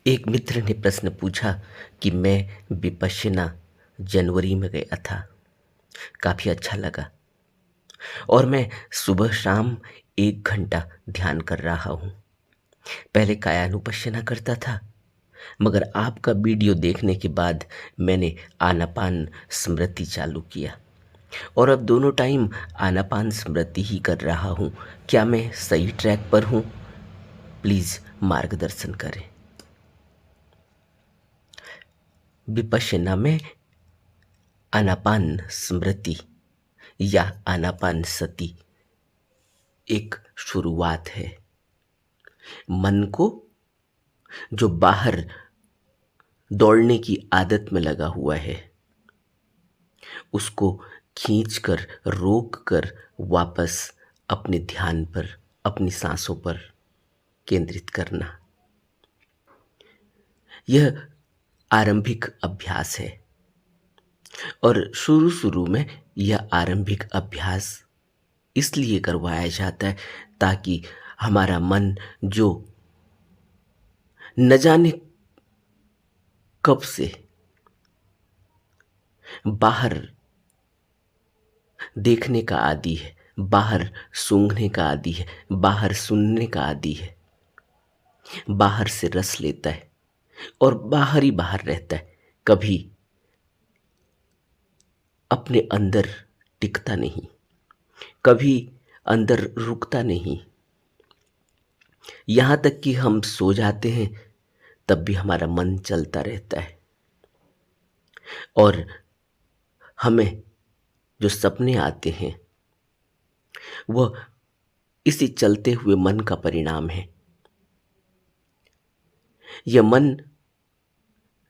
एक मित्र ने प्रश्न पूछा कि मैं विपश्यना जनवरी में गया था। काफ़ी अच्छा लगा और मैं सुबह शाम 1 घंटा ध्यान कर रहा हूँ। पहले कायानुपश्यना करता था, मगर आपका वीडियो देखने के बाद मैंने आनापान स्मृति चालू किया और अब दोनों टाइम आनापान स्मृति ही कर रहा हूँ। क्या मैं सही ट्रैक पर हूँ? प्लीज़ मार्गदर्शन करें। विपश्यना में आनापान स्मृति या आनापान सती एक शुरुआत है। मन को जो बाहर दौड़ने की आदत में लगा हुआ है, उसको खींचकर रोक कर वापस अपने ध्यान पर, अपनी सांसों पर केंद्रित करना। यह आरंभिक अभ्यास है और शुरू शुरू में यह आरंभिक अभ्यास इसलिए करवाया जाता है ताकि हमारा मन जो न जाने कब से बाहर देखने का आदी है, बाहर सूंघने का आदी है, बाहर सुनने का आदी है, बाहर से रस लेता है और बाहर ही बाहर रहता है, कभी अपने अंदर टिकता नहीं, कभी अंदर रुकता नहीं। यहाँ तक कि हम सो जाते हैं तब भी हमारा मन चलता रहता है और हमें जो सपने आते हैं वह इसी चलते हुए मन का परिणाम है। यह मन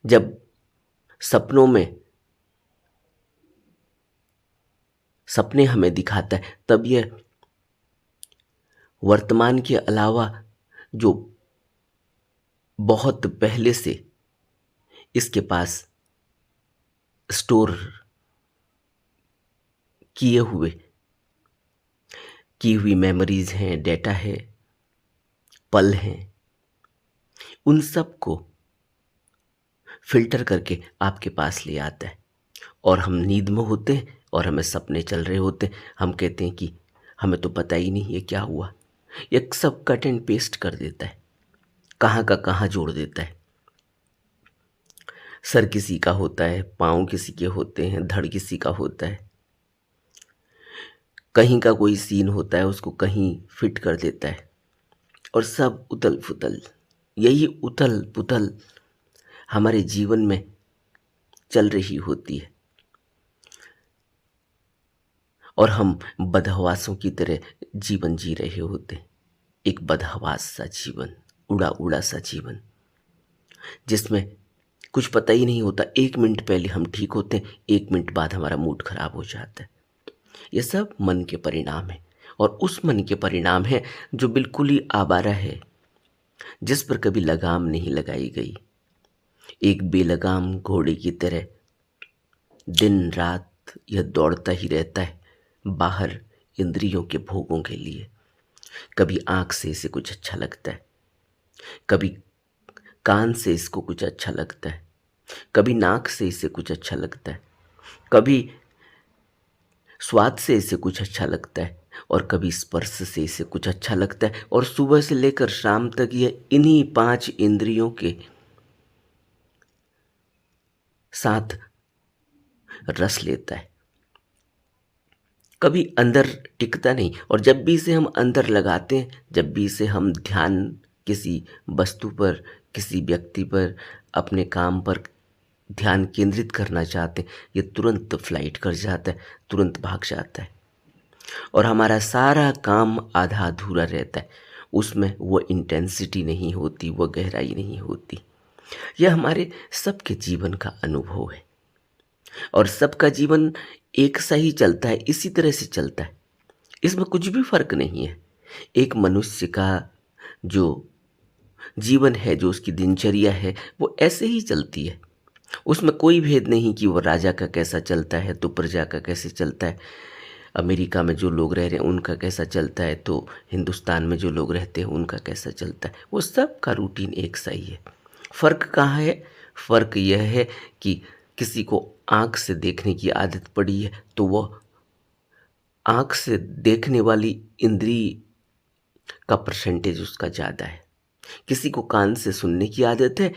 जब सपनों में सपने हमें दिखाता है तब यह वर्तमान के अलावा जो बहुत पहले से इसके पास स्टोर की हुई मेमोरीज हैं, डेटा है, पल हैं, उन सब को फिल्टर करके आपके पास ले आता है और हम नींद में होते हैं और हमें सपने चल रहे होते हैं। हम कहते हैं कि हमें तो पता ही नहीं ये क्या हुआ। ये सब कट एंड पेस्ट कर देता है, कहाँ का कहाँ जोड़ देता है। सर किसी का होता है, पाँव किसी के होते हैं, धड़ किसी का होता है, कहीं का कोई सीन होता है उसको कहीं फिट कर देता है और सब उतल फुतल। यही उतल पुतल हमारे जीवन में चल रही होती है और हम बदहवासों की तरह जीवन जी रहे होते हैं। एक बदहवास सा जीवन, उड़ा उड़ा सा जीवन, जिसमें कुछ पता ही नहीं होता। 1 मिनट पहले हम ठीक होते हैं, 1 मिनट बाद हमारा मूड खराब हो जाता है। ये सब मन के परिणाम है और उस मन के परिणाम है जो बिल्कुल ही आवारा है, जिस पर कभी लगाम नहीं लगाई गई। एक बेलगाम घोड़े की तरह दिन रात यह दौड़ता ही रहता है बाहर इंद्रियों के भोगों के लिए। कभी आँख से इसे कुछ अच्छा लगता है, कभी कान से इसको कुछ अच्छा लगता है, कभी नाक से इसे कुछ अच्छा लगता है, कभी स्वाद से इसे कुछ अच्छा लगता है और कभी स्पर्श से इसे कुछ अच्छा लगता है। और सुबह से लेकर शाम तक यह इन्हीं 5 इंद्रियों के साथ रस लेता है, कभी अंदर टिकता नहीं। और जब भी इसे हम अंदर लगाते हैं, जब भी इसे हम ध्यान किसी वस्तु पर, किसी व्यक्ति पर, अपने काम पर ध्यान केंद्रित करना चाहते हैं, ये तुरंत फ्लाइट कर जाता है, तुरंत भाग जाता है और हमारा सारा काम आधा अधूरा रहता है। उसमें वो इंटेंसिटी नहीं होती, वो गहराई नहीं होती। यह हमारे सबके जीवन का अनुभव है और सबका जीवन एक सा ही चलता है, इसी तरह से चलता है, इसमें कुछ भी फर्क नहीं है। एक मनुष्य का जो जीवन है, जो उसकी दिनचर्या है, वो ऐसे ही चलती है। उसमें कोई भेद नहीं कि वो राजा का कैसा चलता है तो प्रजा का कैसे चलता है, अमेरिका में जो लोग रह रहे हैं उनका कैसा चलता है तो हिंदुस्तान में जो लोग रहते हैं उनका कैसा चलता है। वो सब का रूटीन एक सा ही है। फ़र्क कहाँ है? फ़र्क यह है कि किसी को आँख से देखने की आदत पड़ी है, तो वह आँख से देखने वाली इंद्रिय का परसेंटेज उसका ज़्यादा है। किसी को कान से सुनने की आदत है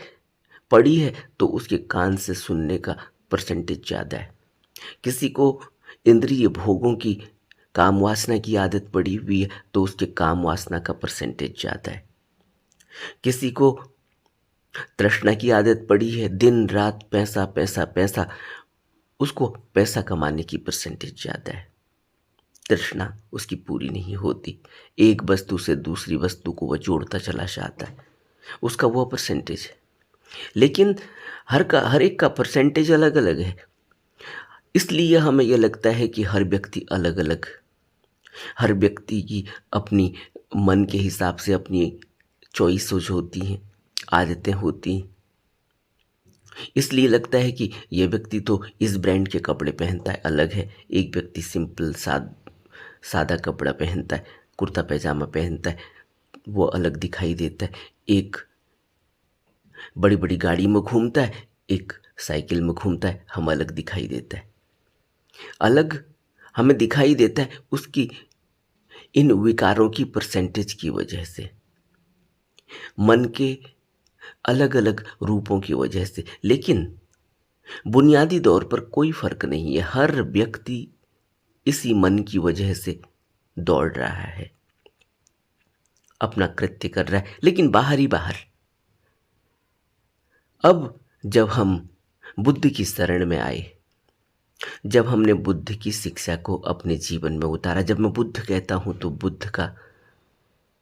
पड़ी है, तो उसके कान से सुनने का परसेंटेज ज़्यादा है। किसी को इंद्रिय भोगों की काम वासना की आदत पड़ी हुई है, तो उसके काम वासना का परसेंटेज ज़्यादा है। किसी को तृष्णा की आदत पड़ी है, दिन रात पैसा पैसा पैसा, उसको पैसा कमाने की परसेंटेज ज़्यादा है। तृष्णा उसकी पूरी नहीं होती, एक वस्तु से दूसरी वस्तु को वह जोड़ता चला जाता है, उसका वो परसेंटेज है। लेकिन हर एक का परसेंटेज अलग अलग है, इसलिए हमें यह लगता है कि हर व्यक्ति अलग अलग, हर व्यक्ति की अपनी मन के हिसाब से अपनी चॉइसेस होती हैं, आदतें होती हैं। इसलिए लगता है कि यह व्यक्ति तो इस ब्रांड के कपड़े पहनता है, अलग है। एक व्यक्ति सिंपल सादा कपड़ा पहनता है, कुर्ता पैजामा पहनता है, वो अलग दिखाई देता है। एक बड़ी बड़ी गाड़ी में घूमता है, एक साइकिल में घूमता है, हम अलग दिखाई देता है। अलग हमें दिखाई देता है उसकी इन विकारों की परसेंटेज की वजह से, मन के अलग अलग रूपों की वजह से। लेकिन बुनियादी तौर पर कोई फर्क नहीं है, हर व्यक्ति इसी मन की वजह से दौड़ रहा है, अपना कृत्य कर रहा है, लेकिन बाहर ही बाहर। अब जब हम बुद्ध की शरण में आए, जब हमने बुद्ध की शिक्षा को अपने जीवन में उतारा, जब मैं बुद्ध कहता हूं तो बुद्ध का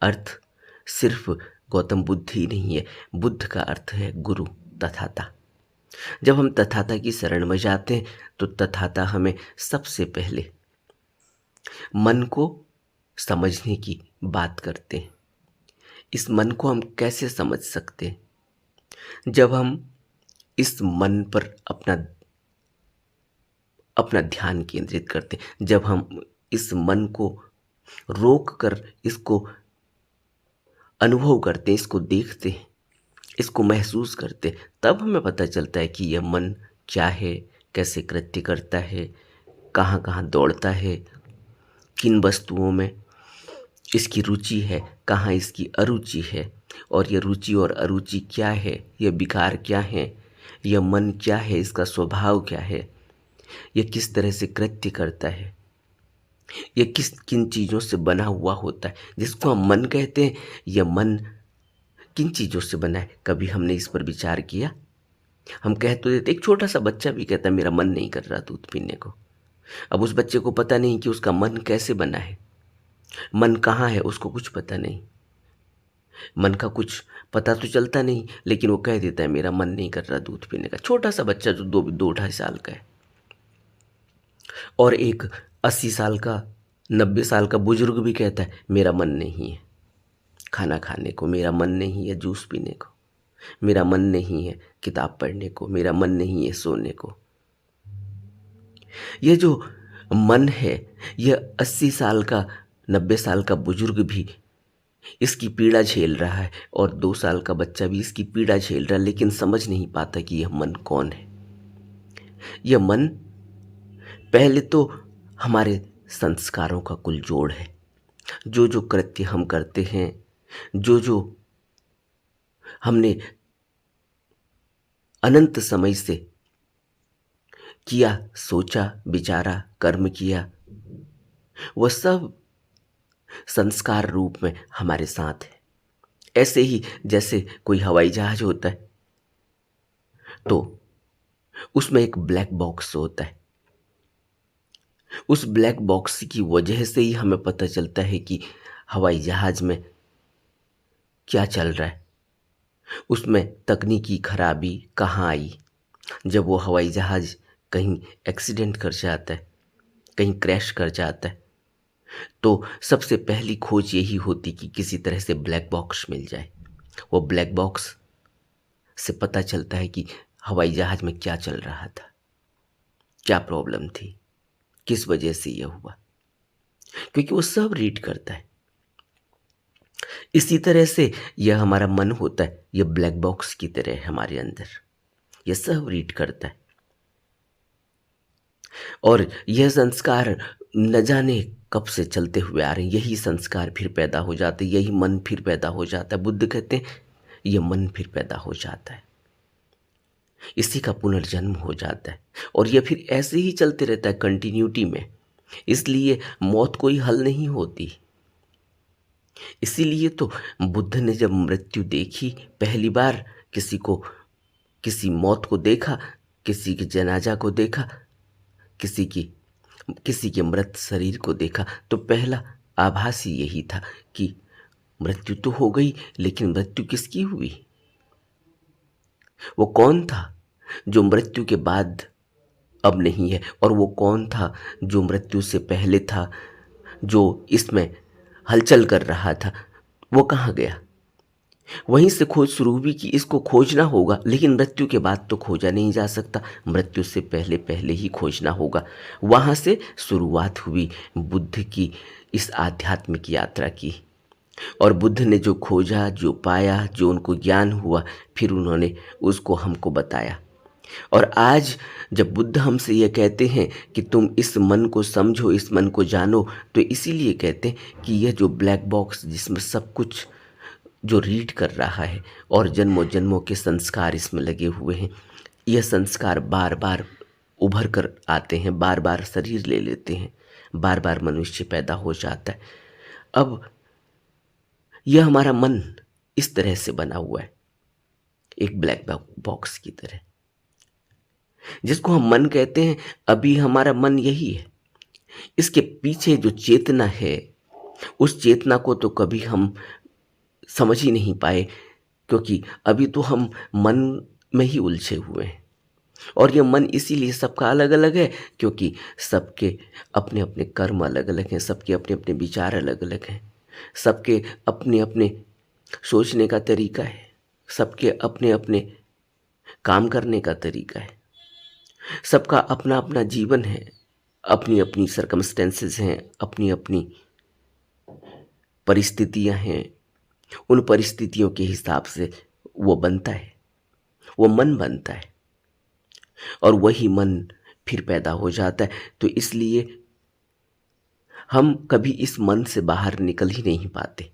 अर्थ सिर्फ गौतम बुद्ध ही नहीं है, बुद्ध का अर्थ है गुरु, तथाता। जब हम तथाता की शरण में जाते हैं तो तथाता हमें सबसे पहले मन को समझने की बात करते हैं। इस मन को हम कैसे समझ सकते हैं? जब हम इस मन पर अपना अपना ध्यान केंद्रित करते हैं, जब हम इस मन को रोक कर इसको अनुभव करते हैं, इसको देखते हैं, इसको महसूस करते हैं, तब हमें पता चलता है कि यह मन क्या है, कैसे कृत्य करता है, कहाँ कहाँ दौड़ता है, किन वस्तुओं में इसकी रुचि है, कहाँ इसकी अरुचि है, और यह रुचि और अरुचि क्या है, यह विकार क्या है, यह मन क्या है, इसका स्वभाव क्या है, यह किस तरह से कृत्य करता है, यह किन चीज़ों से बना हुआ होता है। जिसको हम मन कहते हैं, यह मन किन चीज़ों से बना है, कभी हमने इस पर विचार किया? हम कह तो देते, एक छोटा सा बच्चा भी कहता है मेरा मन नहीं कर रहा दूध पीने को। अब उस बच्चे को पता नहीं कि उसका मन कैसे बना है, मन कहाँ है, उसको कुछ पता नहीं, मन का कुछ पता तो चलता नहीं, लेकिन वो कह देता है मेरा मन नहीं कर रहा दूध पीने का। छोटा सा बच्चा जो 2-2.5 साल का है। और एक 80 साल का, 90 साल का बुजुर्ग भी कहता है मेरा मन नहीं है खाना खाने को, मेरा मन नहीं है जूस पीने को, मेरा मन नहीं है किताब पढ़ने को, मेरा मन नहीं है सोने को। ये जो मन है, यह 80 साल का, 90 साल का बुजुर्ग भी इसकी पीड़ा झेल रहा है, और 2 साल का बच्चा भी इसकी पीड़ा झेल रहा है, लेकिन समझ नहीं पाता कि यह मन कौन है। यह मन पहले तो हमारे संस्कारों का कुल जोड़ है। जो जो कृत्य हम करते हैं, जो जो हमने अनंत समय से किया, सोचा, विचारा, कर्म किया, वह सब संस्कार रूप में हमारे साथ है। ऐसे ही जैसे कोई हवाई जहाज होता है तो उसमें एक ब्लैक बॉक्स होता है। उस ब्लैक बॉक्स की वजह से ही हमें पता चलता है कि हवाई जहाज में क्या चल रहा है, उसमें तकनीकी खराबी कहाँ आई। जब वो हवाई जहाज कहीं एक्सीडेंट कर जाता है, कहीं क्रैश कर जाता है, तो सबसे पहली खोज यही होती कि किसी तरह से ब्लैक बॉक्स मिल जाए। वो ब्लैक बॉक्स से पता चलता है कि हवाई जहाज में क्या चल रहा था, क्या प्रॉब्लम थी, किस वजह से यह हुआ, क्योंकि वो सब रीड करता है। इसी तरह से यह हमारा मन होता है, यह ब्लैक बॉक्स की तरह है हमारे अंदर। यह सब रीड करता है और यह संस्कार न जाने कब से चलते हुए आ रहे हैं। यही संस्कार फिर पैदा हो जाते, यही मन फिर पैदा हो जाता है। बुद्ध कहते हैं यह मन फिर पैदा हो जाता है, इसी का पुनर्जन्म हो जाता है और यह फिर ऐसे ही चलते रहता है कंटिन्यूटी में। इसलिए मौत कोई हल नहीं होती। इसीलिए तो बुद्ध ने जब मृत्यु देखी पहली बार, किसी मौत को देखा, किसी के जनाजा को देखा, किसी की किसी के मृत शरीर को देखा, तो पहला आभास ही यही था कि मृत्यु तो हो गई, लेकिन मृत्यु किसकी हुई? वो कौन था जो मृत्यु के बाद अब नहीं है, और वो कौन था जो मृत्यु से पहले था, जो इसमें हलचल कर रहा था? वो कहाँ गया? वहीं से खोज शुरू हुई कि इसको खोजना होगा, लेकिन मृत्यु के बाद तो खोजा नहीं जा सकता, मृत्यु से पहले पहले ही खोजना होगा। वहाँ से शुरुआत हुई बुद्ध की इस आध्यात्मिक यात्रा की। और बुद्ध ने जो खोजा, जो पाया, जो उनको ज्ञान हुआ, फिर उन्होंने उसको हमको बताया। और आज जब बुद्ध हमसे ये कहते हैं कि तुम इस मन को समझो, इस मन को जानो, तो इसीलिए कहते हैं कि यह जो ब्लैक बॉक्स जिसमें सब कुछ जो रीड कर रहा है और जन्मों जन्मों के संस्कार इसमें लगे हुए हैं, यह संस्कार बार बार उभर कर आते हैं, बार बार शरीर ले लेते हैं, बार बार मनुष्य पैदा हो जाता है। अब यह हमारा मन इस तरह से बना हुआ है, एक ब्लैक बॉक्स की तरह, जिसको हम मन कहते हैं। अभी हमारा मन यही है। इसके पीछे जो चेतना है, उस चेतना को तो कभी हम समझ ही नहीं पाए, क्योंकि अभी तो हम मन में ही उलझे हुए हैं। और ये मन इसीलिए सबका अलग अलग है, क्योंकि सबके अपने अपने कर्म अलग अलग हैं, सबके अपने अपने विचार अलग अलग हैं, सबके अपने अपने सोचने का तरीका है, सबके अपने अपने काम करने का तरीका है, सबका अपना अपना जीवन है, अपनी अपनी सर्कमस्टेंसेस हैं, अपनी अपनी परिस्थितियां हैं। उन परिस्थितियों के हिसाब से वो बनता है, वो मन बनता है और वही मन फिर पैदा हो जाता है। तो इसलिए हम कभी इस मन से बाहर निकल ही नहीं पाते।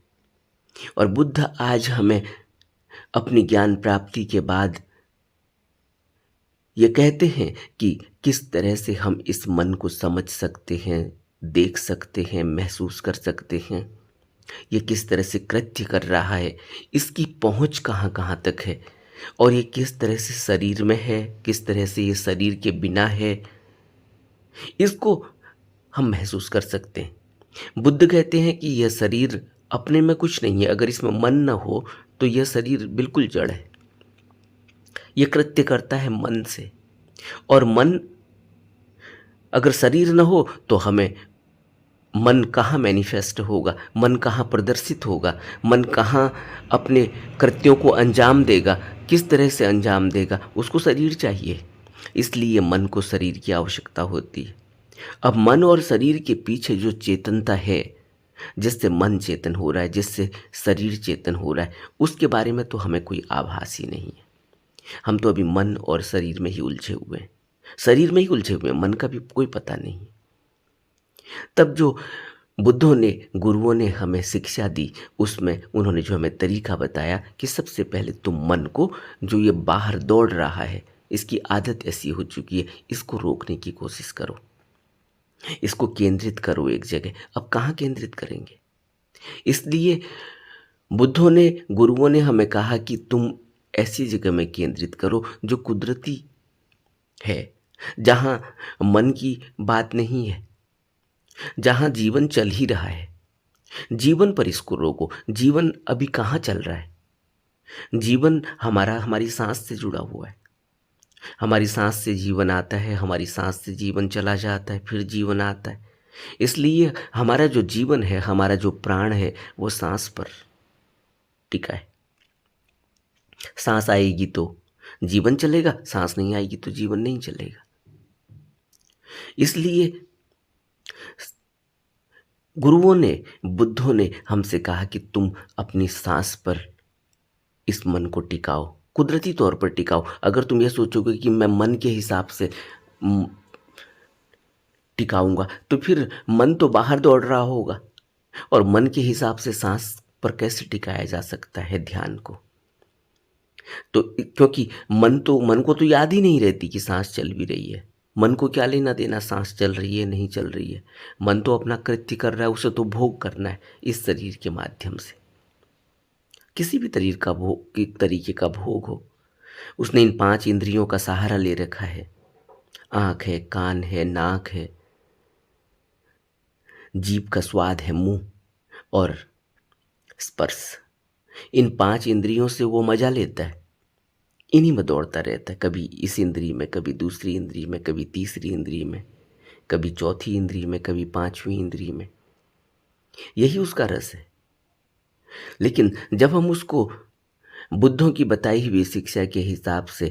और बुद्ध आज हमें अपनी ज्ञान प्राप्ति के बाद ये कहते हैं कि किस तरह से हम इस मन को समझ सकते हैं, देख सकते हैं, महसूस कर सकते हैं, ये किस तरह से कृत्य कर रहा है, इसकी पहुंच कहाँ कहाँ तक है, और ये किस तरह से शरीर में है, किस तरह से ये शरीर के बिना है, इसको हम महसूस कर सकते हैं। बुद्ध कहते हैं कि यह शरीर अपने में कुछ नहीं है, अगर इसमें मन न हो तो यह शरीर बिल्कुल जड़ है। यह कृत्य करता है मन से, और मन अगर शरीर न हो तो हमें मन कहाँ मैनिफेस्ट होगा, मन कहाँ प्रदर्शित होगा, मन कहाँ अपने कृत्यों को अंजाम देगा, किस तरह से अंजाम देगा, उसको शरीर चाहिए। इसलिए मन को शरीर की आवश्यकता होती है। अब मन और शरीर के पीछे जो चेतनता है, जिससे मन चेतन हो रहा है, जिससे शरीर चेतन हो रहा है, उसके बारे में तो हमें कोई आभास ही नहीं है। हम तो अभी मन और शरीर में ही उलझे हुए हैं, शरीर में ही उलझे हुए हैं, मन का भी कोई पता नहीं। तब जो बुद्धों ने, गुरुओं ने हमें शिक्षा दी, उसमें उन्होंने जो हमें तरीका बताया कि सबसे पहले तुम मन को, जो ये बाहर दौड़ रहा है, इसकी आदत ऐसी हो चुकी है, इसको रोकने की कोशिश करो, इसको केंद्रित करो एक जगह। अब कहाँ केंद्रित करेंगे? इसलिए बुद्धों ने, गुरुओं ने हमें कहा कि तुम ऐसी जगह में केंद्रित करो जो कुदरती है, जहाँ मन की बात नहीं है, जहाँ जीवन चल ही रहा है। जीवन पर इसको रोको। जीवन अभी कहाँ चल रहा है? जीवन हमारी सांस से जुड़ा हुआ है। हमारी सांस से जीवन आता है, हमारी सांस से जीवन चला जाता है, फिर जीवन आता है। इसलिए हमारा जो जीवन है, हमारा जो प्राण है, वो सांस पर टिका है। सांस आएगी तो जीवन चलेगा, सांस नहीं आएगी तो जीवन नहीं चलेगा। इसलिए गुरुओं ने, बुद्धों ने हमसे कहा कि तुम अपनी सांस पर इस मन को टिकाओ, कुदरती तौर पर टिकाओ। अगर तुम ये सोचोगे कि मैं मन के हिसाब से म, टिकाऊंगा, तो फिर मन तो बाहर दौड़ रहा होगा, और मन के हिसाब से सांस पर कैसे टिकाया जा सकता है ध्यान को। तो क्योंकि मन को तो याद ही नहीं रहती कि सांस चल भी रही है। मन को क्या लेना देना सांस चल रही है नहीं चल रही है। मन तो अपना कृत्य कर रहा है, उसे तो भोग करना है इस शरीर के माध्यम से। किसी भी तरीके का भोग हो, उसने इन 5 इंद्रियों का सहारा ले रखा है। आँख है, कान है, नाक है, जीभ का स्वाद है, मुंह और स्पर्श। इन 5 इंद्रियों से वो मजा लेता है, इन्हीं में दौड़ता रहता है। कभी इस इंद्री में, कभी दूसरी इंद्री में, कभी तीसरी इंद्री में, कभी चौथी इंद्री में, कभी 5वीं इंद्री में। यही उसका रस है। लेकिन जब हम उसको बुद्धों की बताई हुई शिक्षा के हिसाब से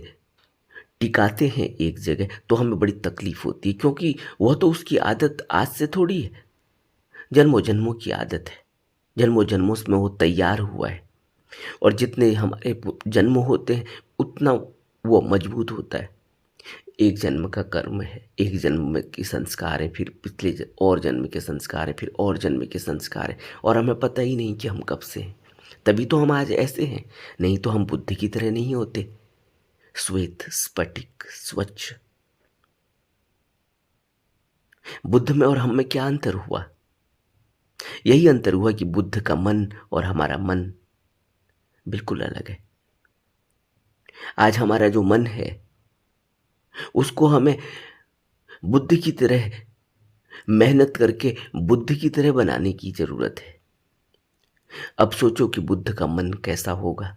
टिकाते हैं एक जगह, तो हमें बड़ी तकलीफ होती है, क्योंकि वह तो उसकी आदत आज से थोड़ी है, जन्मों जन्मों की आदत है। जन्मों जन्मों में वो तैयार हुआ है, और जितने हमारे जन्म होते हैं उतना वो मजबूत होता है। एक जन्म का कर्म है, एक जन्म में के संस्कार है, फिर और जन्म के संस्कार है, फिर और जन्म के संस्कार है, और हमें पता ही नहीं कि हम कब से हैं। तभी तो हम आज ऐसे हैं, नहीं तो हम बुद्ध की तरह नहीं होते, श्वेत स्फटिक स्वच्छ। बुद्ध में और हम में क्या अंतर हुआ? यही अंतर हुआ कि बुद्ध का मन और हमारा मन बिल्कुल अलग है। आज हमारा जो मन है उसको हमें बुद्ध की तरह मेहनत करके बुद्ध की तरह बनाने की जरूरत है। अब सोचो कि बुद्ध का मन कैसा होगा,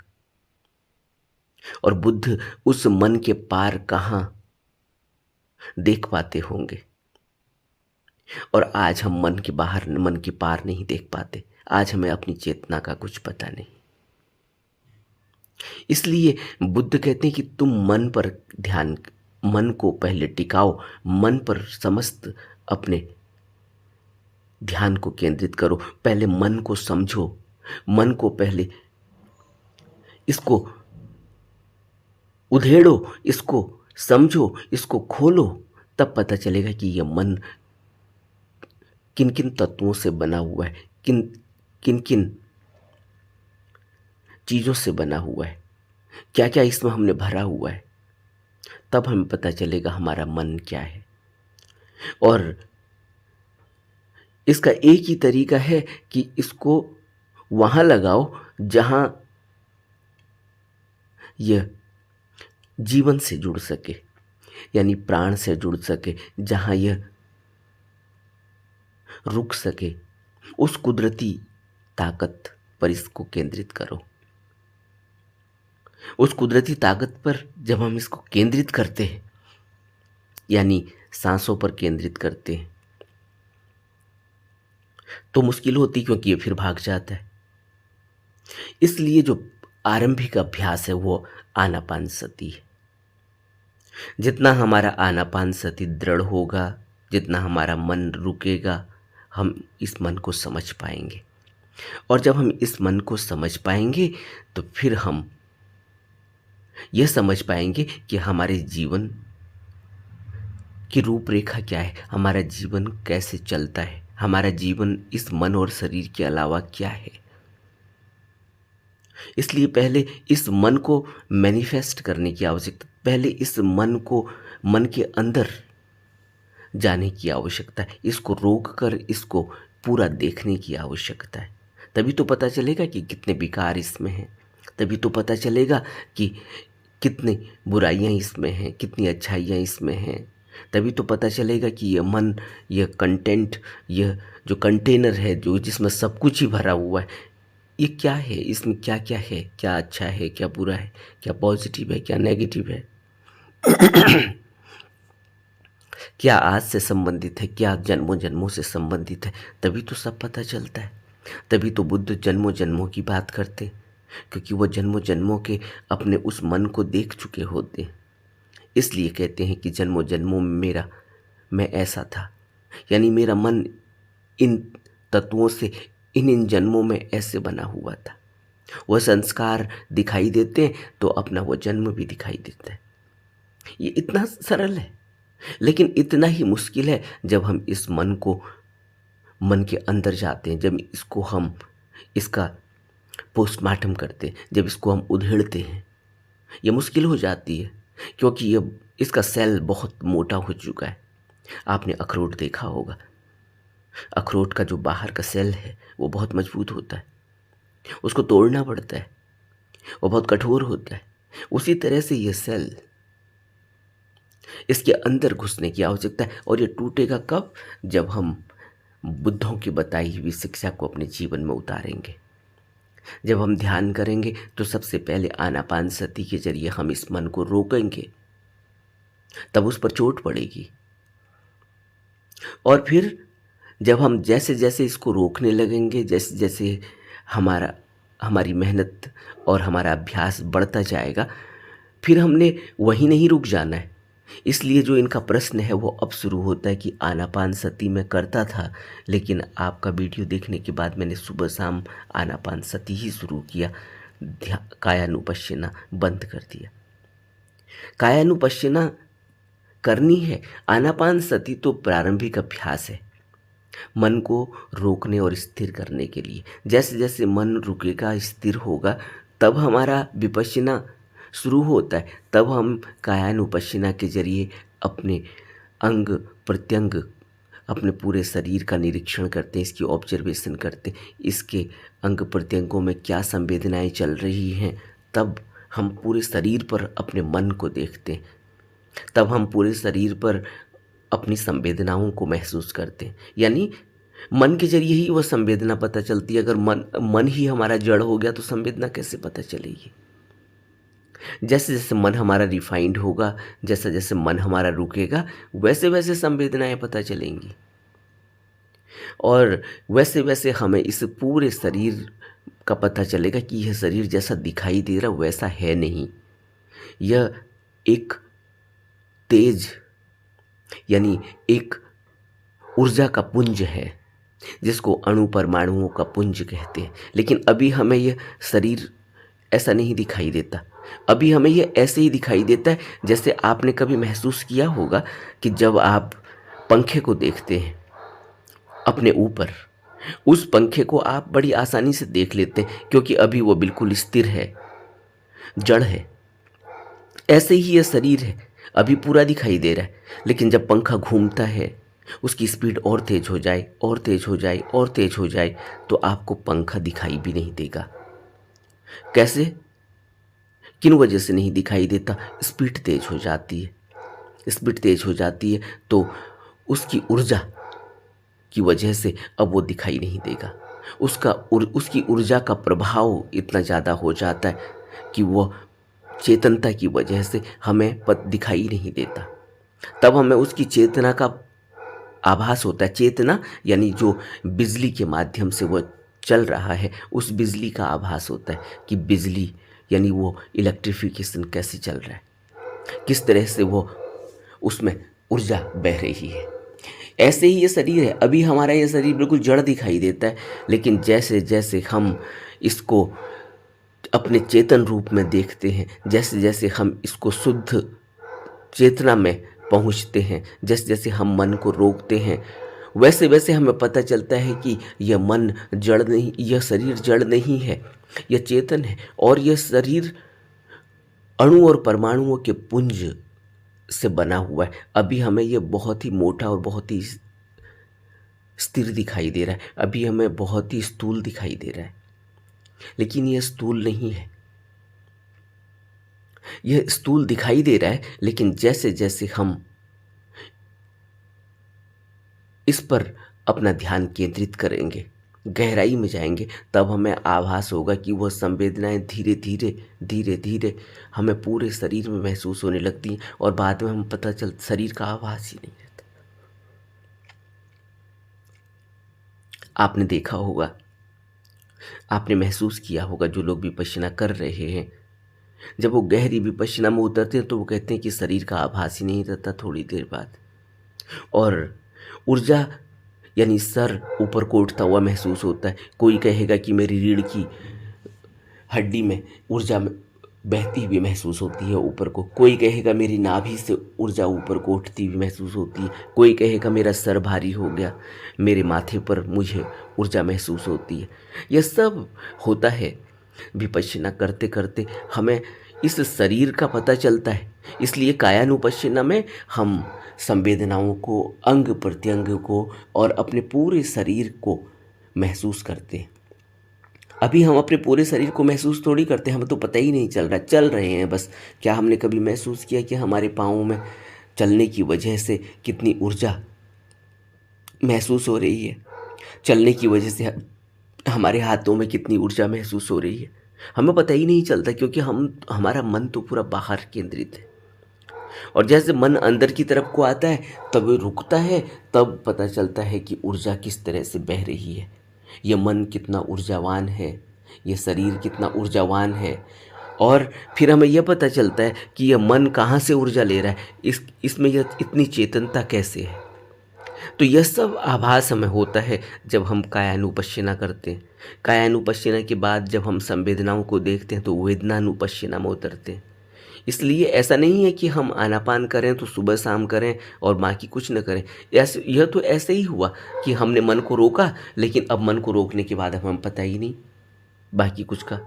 और बुद्ध उस मन के पार कहाँ देख पाते होंगे। और आज हम मन के बाहर, मन के पार नहीं देख पाते। आज हमें अपनी चेतना का कुछ पता नहीं। इसलिए बुद्ध कहते हैं कि तुम मन को पहले टिकाओ, मन पर समस्त अपने ध्यान को केंद्रित करो। पहले मन को समझो, मन को पहले इसको उधेड़ो, इसको समझो, इसको खोलो, तब पता चलेगा कि यह मन किन किन तत्वों से बना हुआ है, किन किन किन चीज़ों से बना हुआ है, क्या क्या इसमें हमने भरा हुआ है। तब हमें पता चलेगा हमारा मन क्या है। और इसका एक ही तरीका है कि इसको वहाँ लगाओ जहाँ यह जीवन से जुड़ सके, यानी प्राण से जुड़ सके, जहाँ यह रुक सके। उस कुदरती ताकत पर इसको केंद्रित करो। उस कुदरती ताकत पर जब हम इसको केंद्रित करते हैं, यानी सांसों पर केंद्रित करते हैं, तो मुश्किल होती, क्योंकि ये फिर भाग जाता है। इसलिए जो आरंभिक अभ्यास है वो आनापानसति है। जितना हमारा आनापानसति दृढ़ होगा, जितना हमारा मन रुकेगा, हम इस मन को समझ पाएंगे। और जब हम इस मन को समझ पाएंगे तो फिर हम यह समझ पाएंगे कि हमारे जीवन की रूपरेखा क्या है, हमारा जीवन कैसे चलता है, हमारा जीवन इस मन और शरीर के अलावा क्या है। इसलिए पहले इस मन को मैनिफेस्ट करने की आवश्यकता, पहले इस मन को मन के अंदर जाने की आवश्यकता है। इसको रोक कर इसको पूरा देखने की आवश्यकता है। तभी तो पता चलेगा कि कितने विकार इसमें हैं। तभी तो पता चलेगा कि कितनी बुराइयां इसमें हैं, कितनी अच्छाइयां इसमें हैं। तभी तो पता चलेगा कि यह मन, यह कंटेंट, यह जो कंटेनर है, जो जिसमें सब कुछ ही भरा हुआ है, ये क्या है, इसमें क्या क्या है, क्या अच्छा है, क्या बुरा है, क्या पॉजिटिव है, क्या नेगेटिव है, क्या आज से संबंधित है, क्या जन्मों जन्मों से संबंधित है। तभी तो सब पता चलता है। तभी तो बुद्ध जन्मों जन्मों की बात करते, क्योंकि वो जन्मों जन्मों के अपने उस मन को देख चुके होते हैं। इसलिए कहते हैं कि जन्मों जन्मों में मैं ऐसा था, यानी मेरा मन इन तत्वों से इन जन्मों में ऐसे बना हुआ था। वह संस्कार दिखाई देते हैं तो अपना वो जन्म भी दिखाई देता है। ये इतना सरल है, लेकिन इतना ही मुश्किल है जब हम इस मन के अंदर जाते हैं, जब इसका पोस्टमार्टम करते हैं, जब इसको हम उधेड़ते हैं। ये मुश्किल हो जाती है क्योंकि इसका सेल बहुत मोटा हो चुका है। आपने अखरोट देखा होगा, अखरोट का जो बाहर का सेल है वो बहुत मजबूत होता है, उसको तोड़ना पड़ता है, वो बहुत कठोर होता है। उसी तरह से ये सेल, इसके अंदर घुसने की आवश्यकता है। और ये टूटेगा कब? जब हम बुद्धों की बताई हुई शिक्षा को अपने जीवन में उतारेंगे। जब हम ध्यान करेंगे तो सबसे पहले आनापानसति के जरिए हम इस मन को रोकेंगे, तब उस पर चोट पड़ेगी। और फिर जब हम जैसे जैसे इसको रोकने लगेंगे, जैसे जैसे हमारी मेहनत और हमारा अभ्यास बढ़ता जाएगा, फिर हमने वहीं नहीं रुक जाना है। इसलिए जो इनका प्रश्न है वो अब शुरू होता है कि आनापानसति मैं करता था, लेकिन आपका वीडियो देखने के बाद मैंने सुबह शाम आनापानसति ही शुरू किया, कायानुपश्यना बंद कर दिया। कायानुपश्यना करनी है। आनापानसति तो प्रारंभिक अभ्यास है मन को रोकने और स्थिर करने के लिए। जैसे जैसे मन रुकेगा, स्थिर होगा, तब हमारा विपश्यना शुरू होता है। तब हम कायानुपश्यना के जरिए अपने अंग प्रत्यंग, अपने पूरे शरीर का निरीक्षण करते हैं, इसकी ऑब्जर्वेशन करते हैं, इसके अंग प्रत्यंगों में क्या संवेदनाएं चल रही हैं। तब हम पूरे शरीर पर अपने मन को देखते हैं, तब हम पूरे शरीर पर अपनी संवेदनाओं को महसूस करते हैं। यानी मन के जरिए ही वह संवेदना पता चलती है। अगर मन ही हमारा जड़ हो गया तो संवेदना कैसे पता चलेगी? जैसे जैसे मन हमारा रिफाइंड होगा, जैसे जैसे मन हमारा रुकेगा, वैसे वैसे संवेदनाएं पता चलेंगी। और वैसे वैसे हमें इस पूरे शरीर का पता चलेगा कि यह शरीर जैसा दिखाई दे रहा वैसा है नहीं। यह एक तेज, यानी एक ऊर्जा का पुंज है, जिसको अणु परमाणुओं का पुंज कहते हैं। लेकिन अभी हमें यह शरीर ऐसा नहीं दिखाई देता। अभी हमें यह ऐसे ही दिखाई देता है जैसे आपने कभी महसूस किया होगा कि जब आप पंखे को देखते हैं अपने ऊपर, उस पंखे को आप बड़ी आसानी से देख लेते हैं क्योंकि अभी वो बिल्कुल स्थिर है, जड़ है। ऐसे ही यह शरीर है, अभी पूरा दिखाई दे रहा है, लेकिन जब पंखा घूमता है, उसकी स्पीड और तेज हो जाए और तेज हो जाए और तेज हो जाए, तो आपको पंखा दिखाई भी नहीं देगा। कैसे, किन वजह से नहीं दिखाई देता? स्पीड तेज हो जाती है। स्पीड तेज हो जाती है तो उसकी ऊर्जा की वजह से अब वो दिखाई नहीं देगा। उसकी ऊर्जा का प्रभाव इतना ज़्यादा हो जाता है कि वो चेतनता की वजह से हमें दिखाई नहीं देता। तब हमें उसकी चेतना का आभास होता है। चेतना यानी जो बिजली के माध्यम से वो चल रहा है, उस बिजली का आभास होता है कि बिजली यानी वो इलेक्ट्रिफिकेशन कैसे चल रहा है, किस तरह से वो उसमें ऊर्जा बह रही है। ऐसे ही ये शरीर है। अभी हमारा ये शरीर बिल्कुल जड़ दिखाई देता है, लेकिन जैसे जैसे हम इसको अपने चेतन रूप में देखते हैं, जैसे जैसे हम इसको शुद्ध चेतना में पहुंचते हैं, जैसे जैसे हम मन को रोकते हैं, वैसे वैसे हमें पता चलता है कि यह मन जड़ नहीं, यह शरीर जड़ नहीं है, यह चेतन है। और यह शरीर अणु और परमाणुओं के पुंज से बना हुआ है। अभी हमें यह बहुत ही मोटा और बहुत ही स्थिर दिखाई दे रहा है, अभी हमें बहुत ही स्थूल दिखाई दे रहा है, लेकिन यह स्थूल नहीं है। यह स्थूल दिखाई दे रहा है, लेकिन जैसे जैसे हम इस पर अपना ध्यान केंद्रित करेंगे, गहराई में जाएंगे, तब हमें आभास होगा कि वह संवेदनाएं धीरे धीरे धीरे धीरे हमें पूरे शरीर में महसूस होने लगती हैं। और बाद में हम पता चल शरीर का आभास ही नहीं रहता। आपने देखा होगा, आपने महसूस किया होगा, जो लोग विपश्यना कर रहे हैं, जब वो गहरी विपश्यना में उतरते हैं तो वो कहते हैं कि शरीर का आभास ही नहीं रहता थोड़ी देर बाद। और ऊर्जा यानी सर ऊपर को उठता हुआ महसूस होता है। कोई कहेगा कि मेरी रीढ़ की हड्डी में ऊर्जा बहती हुई महसूस होती है ऊपर को। कोई कहेगा मेरी नाभि से ऊर्जा ऊपर को उठती हुई महसूस होती है। कोई कहेगा मेरा सर भारी हो गया, मेरे माथे पर मुझे ऊर्जा महसूस होती है। यह सब होता है विपश्यना करते करते हमें इस शरीर का पता चलता है। इसलिए कायानुपश्यना में हम संवेदनाओं को, अंग प्रत्यंग को और अपने पूरे शरीर को महसूस करते हैं। अभी हम अपने पूरे शरीर को महसूस थोड़ी करते हैं, हमें तो पता ही नहीं चल रहा, चल रहे हैं बस। क्या हमने कभी महसूस किया कि हमारे पाँवों में चलने की वजह से कितनी ऊर्जा महसूस हो रही है? चलने की वजह से हमारे हाथों में कितनी ऊर्जा महसूस हो रही है? हमें पता ही नहीं चलता, क्योंकि हमारा मन तो पूरा बाहर केंद्रित है। और जैसे मन अंदर की तरफ को आता है तब रुकता है, तब पता चलता है कि ऊर्जा किस तरह से बह रही है। ये मन कितना ऊर्जावान है, ये शरीर कितना ऊर्जावान है। और फिर हमें यह पता चलता है कि यह मन कहाँ से ऊर्जा ले रहा है, इसमें यह इतनी चेतनता कैसे है। तो यह सब आभास हमें होता है जब हम कायानुपश्यना करते हैं। कायानुपश्यना के बाद जब हम संवेदनाओं को देखते हैं तो वेदनानुपश्यना में उतरते हैं। इसलिए ऐसा नहीं है कि हम आनापान करें तो सुबह शाम करें और बाकी कुछ न करें। यह तो ऐसे ही हुआ कि हमने मन को रोका, लेकिन अब मन को रोकने के बाद हमें पता ही नहीं बाकी कुछ का।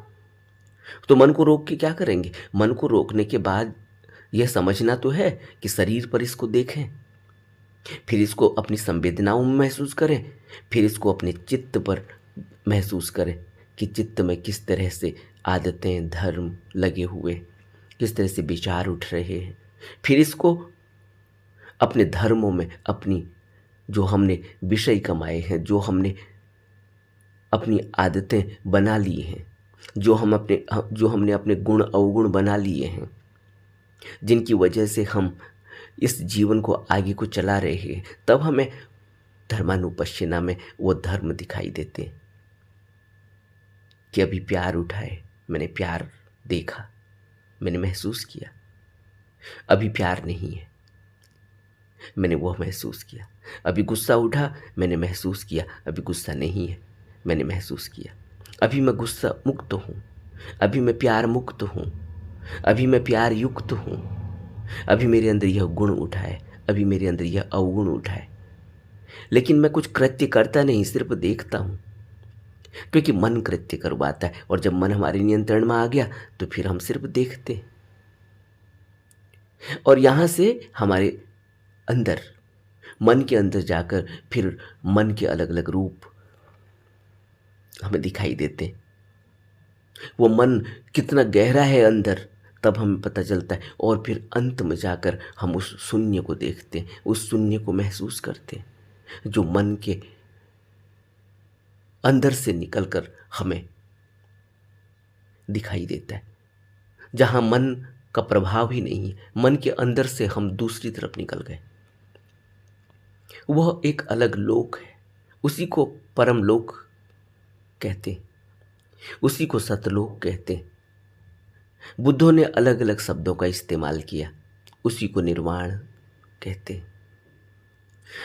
तो मन को रोक के क्या करेंगे? मन को रोकने के बाद यह समझना तो है कि शरीर पर इसको देखें, फिर इसको अपनी संवेदनाओं में महसूस करें, फिर इसको अपने चित्त पर महसूस करें कि चित्त में किस तरह से आदतें, धर्म लगे हुए, किस तरह से विचार उठ रहे हैं। फिर इसको अपने धर्मों में, अपनी जो हमने विषय कमाए हैं, जो हमने अपनी आदतें बना ली हैं, जो हमने अपने गुण अवगुण बना लिए हैं, जिनकी वजह से हम इस जीवन को आगे को चला रहे हैं, तब हमें धर्मानुपश्यना में वो धर्म दिखाई देते हैं कि अभी प्यार उठा है, मैंने प्यार देखा, मैंने महसूस किया। अभी प्यार नहीं है, मैंने वह महसूस किया। अभी गुस्सा उठा, मैंने महसूस किया। अभी गुस्सा नहीं है, मैंने महसूस किया। अभी मैं गुस्सा मुक्त हूँ, अभी मैं प्यार मुक्त हूँ, अभी मैं प्यार युक्त हूँ। अभी मेरे अंदर यह गुण उठा है, अभी मेरे अंदर यह अवगुण उठा है। लेकिन मैं कुछ कृत्य करता नहीं, सिर्फ देखता हूँ, क्योंकि मन कृत्य करवाता है। और जब मन हमारे नियंत्रण में आ गया तो फिर हम सिर्फ देखते हैं। और यहाँ से हमारे अंदर, मन के अंदर जाकर फिर मन के अलग अलग रूप हमें दिखाई देते हैं। वो मन कितना गहरा है अंदर, तब हमें पता चलता है। और फिर अंत में जाकर हम उस शून्य को देखते हैं, उस शून्य को महसूस करते हैं, जो मन के अंदर से निकलकर हमें दिखाई देता है। जहाँ मन का प्रभाव ही नहीं है, मन के अंदर से हम दूसरी तरफ निकल गए। वह एक अलग लोक है, उसी को परम लोक कहते हैं, उसी को सतलोक कहते हैं। बुद्धों ने अलग अलग शब्दों का इस्तेमाल किया, उसी को निर्वाण कहते हैं।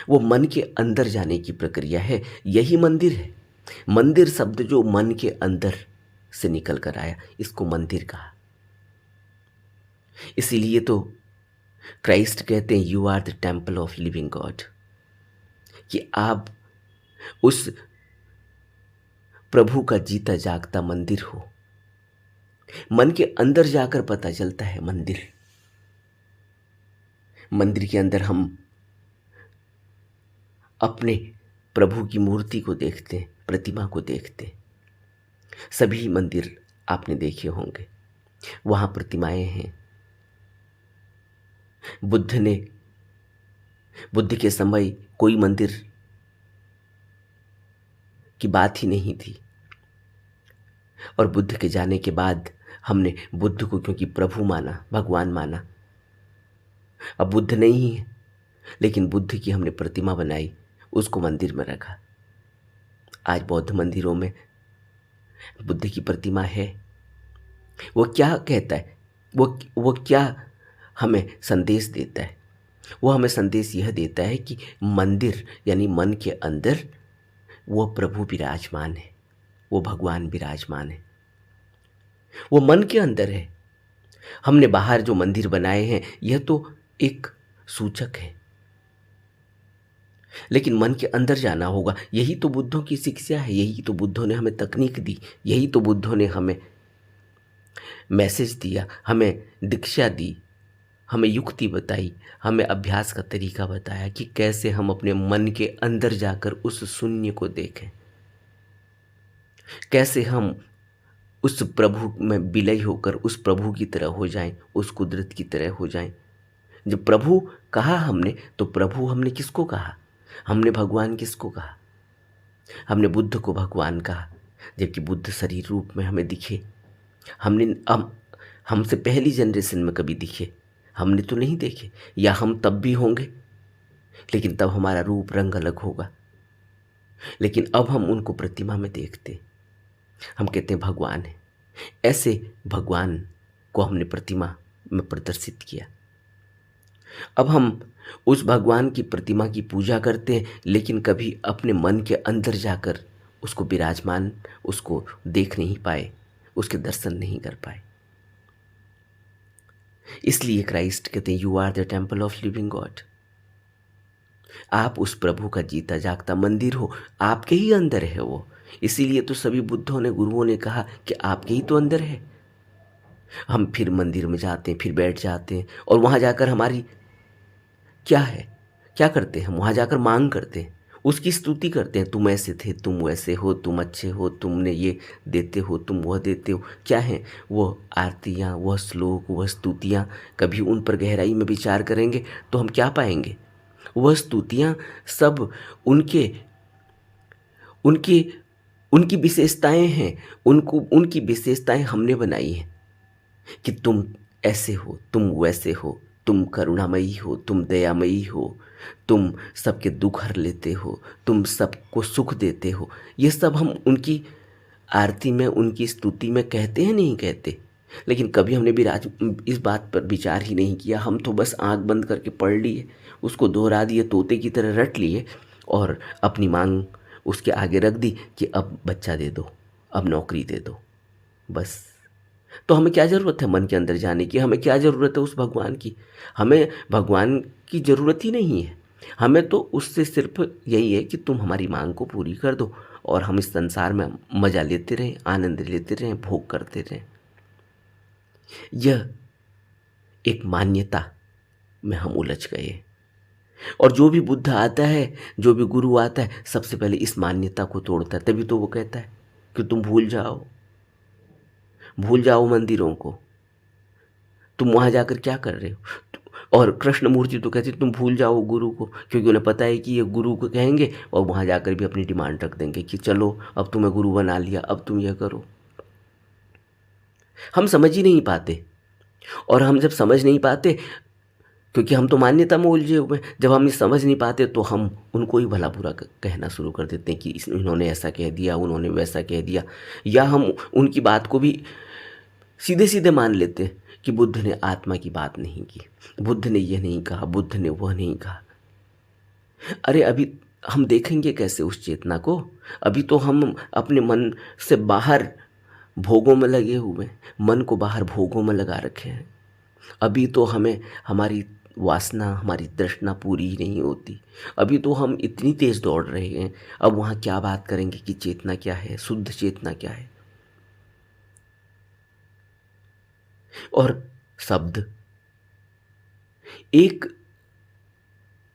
वो मन के अंदर जाने की प्रक्रिया है, यही मंदिर है। मंदिर शब्द जो मन के अंदर से निकल कर आया, इसको मंदिर कहा। इसीलिए तो क्राइस्ट कहते हैं you are the temple of living God, कि आप उस प्रभु का जीता जागता मंदिर हो। मन के अंदर जाकर पता चलता है मंदिर। मंदिर के अंदर हम अपने प्रभु की मूर्ति को देखते हैं, प्रतिमा को देखते हैं। सभी मंदिर आपने देखे होंगे, वहाँ प्रतिमाएं हैं। बुद्ध के समय कोई मंदिर की बात ही नहीं थी, और बुद्ध के जाने के बाद हमने बुद्ध को क्योंकि प्रभु माना, भगवान माना। अब बुद्ध नहीं है, लेकिन बुद्ध की हमने प्रतिमा बनाई, उसको मंदिर में रखा। आज बौद्ध मंदिरों में बुद्ध की प्रतिमा है। वो क्या कहता है, वो क्या हमें संदेश देता है? वो हमें संदेश यह देता है कि मंदिर यानी मन के अंदर वो प्रभु विराजमान है, वो भगवान विराजमान है, वो मन के अंदर है। हमने बाहर जो मंदिर बनाए हैं यह तो एक सूचक है, लेकिन मन के अंदर जाना होगा। यही तो बुद्धों की शिक्षा है, यही तो बुद्धों ने हमें तकनीक दी, यही तो बुद्धों ने हमें मैसेज दिया, हमें दीक्षा दी, हमें युक्ति बताई, हमें अभ्यास का तरीका बताया कि कैसे हम अपने मन के अंदर जाकर उस शून्य को देखें, कैसे हम उस प्रभु में विलय होकर उस प्रभु की तरह हो जाएं, उस कुदरत की तरह हो जाएं। जब प्रभु कहा हमने, तो प्रभु हमने किसको कहा? हमने भगवान किसको कहा? हमने बुद्ध को भगवान कहा, जबकि बुद्ध शरीर रूप में हमें दिखे। हमसे पहली जनरेशन में कभी दिखे? हमने तो नहीं देखे, या हम तब भी होंगे, लेकिन तब हमारा रूप रंग अलग होगा। लेकिन अब हम उनको प्रतिमा में देखते, हम कहते हैं भगवान है। ऐसे भगवान को हमने प्रतिमा में प्रदर्शित किया। अब हम उस भगवान की प्रतिमा की पूजा करते हैं, लेकिन कभी अपने मन के अंदर जाकर उसको विराजमान, उसको देख नहीं पाए, उसके दर्शन नहीं कर पाए। इसलिए क्राइस्ट कहते हैं, you are the temple of living God. आप उस प्रभु का जीता जागता मंदिर हो, आपके ही अंदर है वो। इसीलिए तो सभी बुद्धों ने, गुरुओं ने कहा कि आपके ही तो अंदर है। हम फिर मंदिर में जाते हैं, फिर बैठ जाते हैं, और वहाँ जाकर हमारी क्या है, क्या करते हैं? हम वहाँ जाकर मांग करते हैं, उसकी स्तुति करते हैं। तुम ऐसे थे, तुम वैसे हो, तुम अच्छे हो, तुमने ये देते हो, तुम वह देते हो। क्या है वो आरतियाँ, वह श्लोक, वह स्तुतियाँ? कभी उन पर गहराई में विचार करेंगे तो हम क्या पाएंगे? वह स्तुतियाँ सब उनके उनकी उनकी विशेषताएं हैं। उनकी विशेषताएं हमने बनाई हैं कि तुम ऐसे हो, तुम वैसे हो, तुम करुणामयी हो, तुम दयामयी हो, तुम सबके दुख हर लेते हो, तुम सबको सुख देते हो। ये सब हम उनकी आरती में, उनकी स्तुति में कहते हैं, नहीं कहते? लेकिन कभी हमने इस बात पर विचार ही नहीं किया। हम तो बस आंख बंद करके पढ़ लिए, उसको दोहरा दिए, तोते की तरह रट लिए, और अपनी मांग उसके आगे रख दी कि अब बच्चा दे दो, अब नौकरी दे दो, बस। तो हमें क्या ज़रूरत है मन के अंदर जाने की? हमें क्या ज़रूरत है उस भगवान की? हमें भगवान की ज़रूरत ही नहीं है। हमें तो उससे सिर्फ यही है कि तुम हमारी मांग को पूरी कर दो, और हम इस संसार में मज़ा लेते रहें, आनंद लेते रहें, भोग करते रहें। यह एक मान्यता में हम उलझ गए। और जो भी बुद्ध आता है, जो भी गुरु आता है, सबसे पहले इस मान्यता को तोड़ता है। तभी तो वो कहता है कि तुम भूल जाओ मंदिरों को, तुम वहाँ जाकर क्या कर रहे हो? और कृष्ण मूर्ति तो कहती तुम भूल जाओ गुरु को, क्योंकि उन्हें पता है कि ये गुरु को कहेंगे और वहाँ जाकर भी अपनी डिमांड रख देंगे कि चलो अब तुम्हें गुरु बना लिया, अब तुम यह करो। हम समझ ही नहीं पाते, और हम जब समझ नहीं पाते, क्योंकि हम तो मान्यता में उलझे हुए हैं, जब हम ये समझ नहीं पाते तो हम उनको ही भला बुरा कहना शुरू कर देते हैं कि इन्होंने ऐसा कह दिया, उन्होंने वैसा कह दिया, या हम उनकी बात को भी सीधे सीधे मान लेते हैं कि बुद्ध ने आत्मा की बात नहीं की, बुद्ध ने यह नहीं कहा, बुद्ध ने वह नहीं कहा। अरे अभी हम देखेंगे कैसे उस चेतना को? अभी तो हम अपने मन से बाहर भोगों में लगे हुए हैं, मन को बाहर भोगों में लगा रखे हैं। अभी तो हमें हमारी वासना, हमारी तृष्णा पूरी ही नहीं होती। अभी तो हम इतनी तेज दौड़ रहे हैं, अब वहाँ क्या बात करेंगे कि चेतना क्या है, शुद्ध चेतना क्या है? और शब्द, एक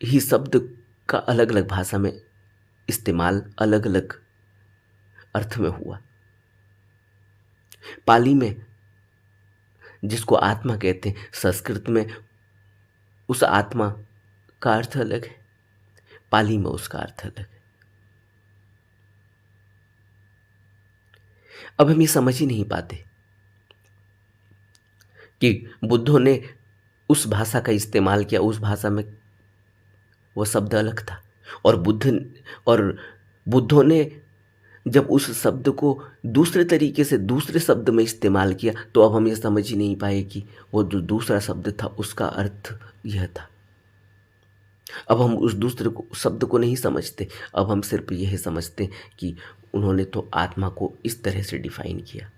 ही शब्द का अलग अलग भाषा में इस्तेमाल अलग अलग अर्थ में हुआ। पाली में जिसको आत्मा कहते हैं, संस्कृत में उस आत्मा का अर्थ अलग है, पाली में उसका अर्थ अलग है। अब हम ये समझ ही नहीं पाते कि बुद्धों ने उस भाषा का इस्तेमाल किया, उस भाषा में वो शब्द अलग था, और बुद्धों ने जब उस शब्द को दूसरे तरीके से दूसरे शब्द में इस्तेमाल किया, तो अब हम ये समझ ही नहीं पाए कि वो जो दूसरा शब्द था उसका अर्थ यह था। अब हम उस दूसरे को शब्द को नहीं समझते, अब हम सिर्फ यह समझते कि उन्होंने तो आत्मा को इस तरह से डिफाइन किया।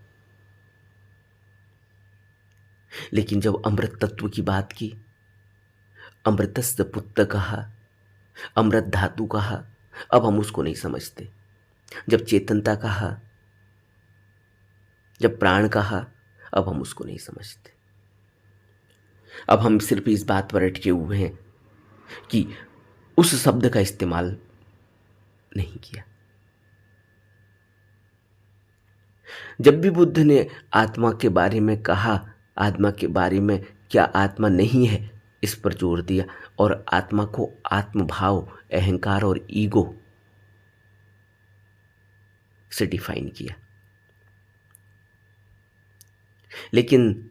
लेकिन जब अमृत तत्व की बात की, अमृतस्य पुत्र कहा, अमृत धातु कहा, अब हम उसको नहीं समझते। जब चेतनता कहा, जब प्राण कहा, अब हम उसको नहीं समझते। अब हम सिर्फ इस बात पर अटके हुए हैं कि उस शब्द का इस्तेमाल नहीं किया। जब भी बुद्ध ने आत्मा के बारे में कहा, आत्मा के बारे में क्या आत्मा नहीं है, इस पर जोर दिया और आत्मा को आत्मभाव, अहंकार और ईगो से डिफाइन किया। लेकिन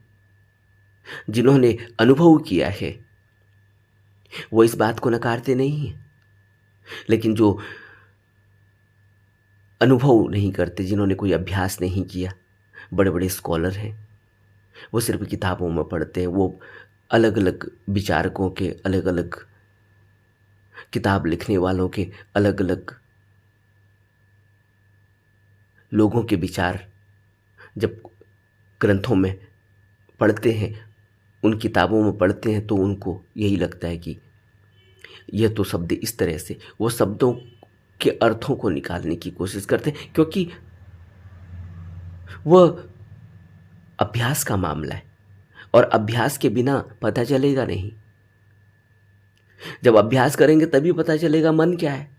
जिन्होंने अनुभव किया है वो इस बात को नकारते नहीं हैं। लेकिन जो अनुभव नहीं करते, जिन्होंने कोई अभ्यास नहीं किया, बड़े बड़े स्कॉलर हैं, वो सिर्फ किताबों में पढ़ते हैं, वो अलग अलग विचारकों के, अलग अलग किताब लिखने वालों के, अलग अलग लोगों के विचार जब ग्रंथों में पढ़ते हैं, उन किताबों में पढ़ते हैं, तो उनको यही लगता है कि यह तो शब्द इस तरह से, वो शब्दों के अर्थों को निकालने की कोशिश करते हैं, क्योंकि वह अभ्यास का मामला है और अभ्यास के बिना पता चलेगा नहीं। जब अभ्यास करेंगे तभी पता चलेगा मन क्या है,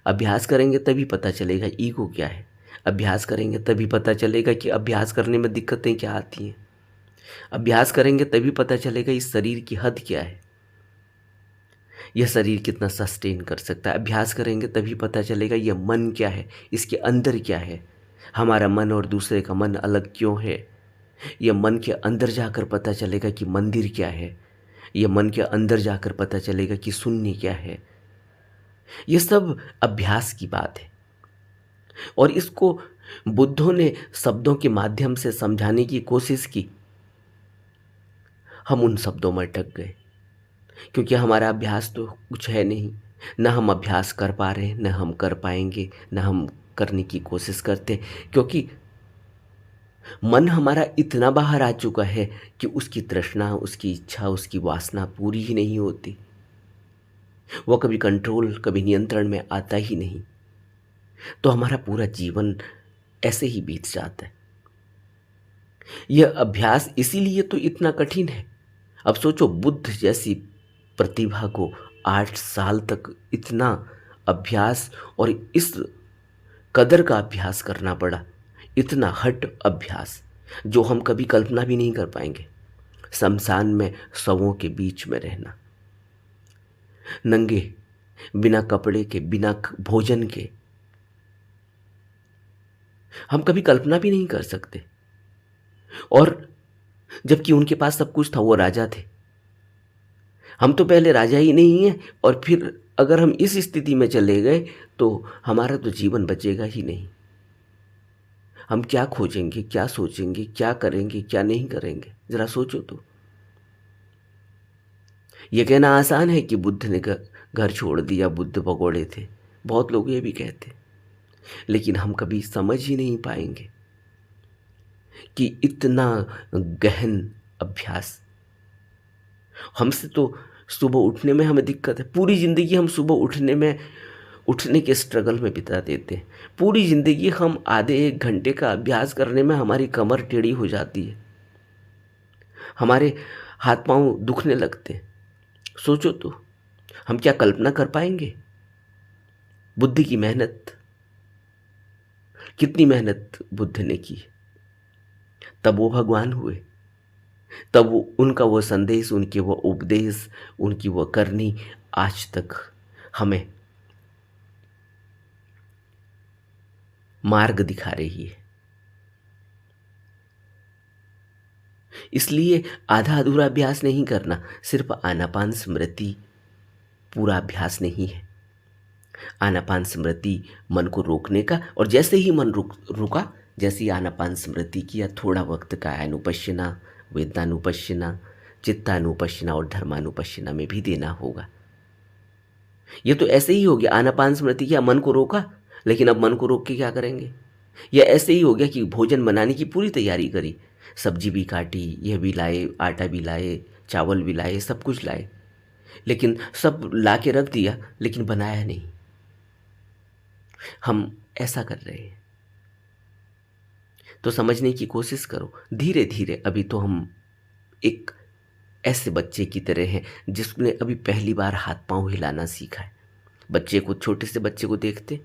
अभ्यास करेंगे तभी पता चलेगा ईगो क्या है, अभ्यास करेंगे तभी पता चलेगा कि अभ्यास करने में दिक्कतें क्या आती हैं, अभ्यास करेंगे तभी पता चलेगा इस शरीर की हद क्या है, यह शरीर कितना सस्टेन कर सकता है। अभ्यास करेंगे तभी पता चलेगा यह मन क्या है, इसके अंदर क्या है, हमारा मन और दूसरे का मन अलग क्यों है। यह मन के अंदर जाकर पता चलेगा कि मंदिर क्या है, यह मन के अंदर जाकर पता चलेगा कि शून्य क्या है। यह सब अभ्यास की बात है और इसको बुद्धों ने शब्दों के माध्यम से समझाने की कोशिश की। हम उन शब्दों में अटक गए क्योंकि हमारा अभ्यास तो कुछ है नहीं, न हम अभ्यास कर पा रहे, न हम कर पाएंगे, न हम करने की कोशिश करते, क्योंकि मन हमारा इतना बाहर आ चुका है कि उसकी तृष्णा, उसकी इच्छा, उसकी वासना पूरी ही नहीं होती। वो कभी कंट्रोल, कभी नियंत्रण में आता ही नहीं, तो हमारा पूरा जीवन ऐसे ही बीत जाता है। यह अभ्यास इसीलिए तो इतना कठिन है। अब सोचो, बुद्ध जैसी प्रतिभा को 8 साल तक इतना अभ्यास और इस कदर का अभ्यास करना पड़ा, इतना हट अभ्यास जो हम कभी कल्पना भी नहीं कर पाएंगे। शमशान में शवों के बीच में रहना, नंगे, बिना कपड़े के, बिना भोजन के, हम कभी कल्पना भी नहीं कर सकते। और जबकि उनके पास सब कुछ था, वो राजा थे। हम तो पहले राजा ही नहीं हैं और फिर अगर हम इस स्थिति में चले गए तो हमारा तो जीवन बचेगा ही नहीं। हम क्या खोजेंगे, क्या सोचेंगे, क्या करेंगे, क्या नहीं करेंगे, जरा सोचो तो। ये कहना आसान है कि बुद्ध ने घर छोड़ दिया, बुद्ध भगोड़े थे, बहुत लोग ये भी कहते, लेकिन हम कभी समझ ही नहीं पाएंगे कि इतना गहन अभ्यास। हमसे तो सुबह उठने में हमें दिक्कत है, पूरी ज़िंदगी हम सुबह उठने के स्ट्रगल में बिता देते हैं। पूरी ज़िंदगी हम आधे 1 घंटे का अभ्यास करने में हमारी कमर टेढ़ी हो जाती है, हमारे हाथ पांव दुखने लगते हैं। सोचो तो, हम क्या कल्पना कर पाएंगे बुद्ध की मेहनत, कितनी मेहनत बुद्ध ने की, तब वो भगवान हुए, तब उनका वो संदेश, उनके वो उपदेश, उनकी वो करनी आज तक हमें मार्ग दिखा रही है। इसलिए आधा अधूरा अभ्यास नहीं करना, सिर्फ आनापान स्मृति पूरा अभ्यास नहीं है। आनापान स्मृति मन को रोकने का, और जैसे ही मन रुका, जैसे ही आनापान स्मृति किया, थोड़ा वक्त का अनुपश्यना, वेदनानुपश्यना, चित्तानुपश्यना और धर्मानुपश्यना में भी देना होगा। ये तो ऐसे ही हो गया, आनापान स्मृति किया, मन को रोका, लेकिन अब मन को रोक के क्या करेंगे? या ऐसे ही हो गया कि भोजन बनाने की पूरी तैयारी करी, सब्जी भी काटी, यह भी लाए, आटा भी लाए, चावल भी लाए, सब कुछ लाए, लेकिन सब ला के रख दिया, लेकिन बनाया नहीं। हम ऐसा कर रहे हैं। तो समझने की कोशिश करो, धीरे धीरे। अभी तो हम एक ऐसे बच्चे की तरह हैं जिसने अभी पहली बार हाथ पांव हिलाना सीखा है। बच्चे को, छोटे से बच्चे को देखते,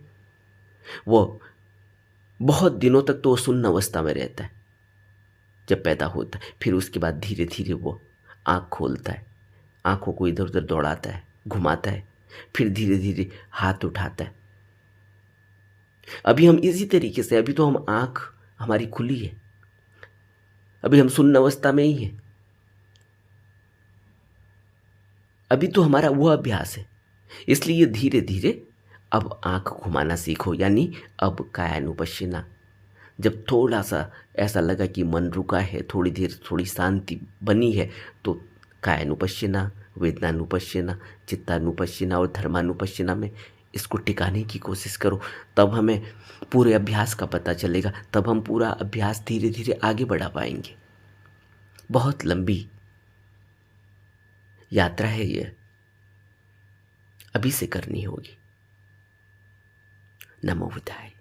वो बहुत दिनों तक तो वो सुन्न अवस्था में रहता है जब पैदा होता है, फिर उसके बाद धीरे धीरे वो आँख खोलता है, आँखों को इधर उधर दौड़ाता है, घुमाता है, फिर धीरे धीरे हाथ उठाता है। अभी हम इसी तरीके से, अभी तो हम आँख हमारी खुली है, अभी हम सुन्न अवस्था में ही हैं, अभी तो हमारा वो अभ्यास है। इसलिए धीरे धीरे अब आँख घुमाना सीखो, यानी अब कायानुपश्यना। जब थोड़ा सा ऐसा लगा कि मन रुका है, थोड़ी देर थोड़ी शांति बनी है, तो कायानुपश्यना, वेदनानुपश्यना, चित्तानुपश्यना और धर्मानुपश्यना में इसको टिकाने की कोशिश करो। तब हमें पूरे अभ्यास का पता चलेगा, तब हम पूरा अभ्यास धीरे धीरे आगे बढ़ा पाएंगे। बहुत लंबी यात्रा है ये, अभी से करनी होगी। नमो बुद्धाय।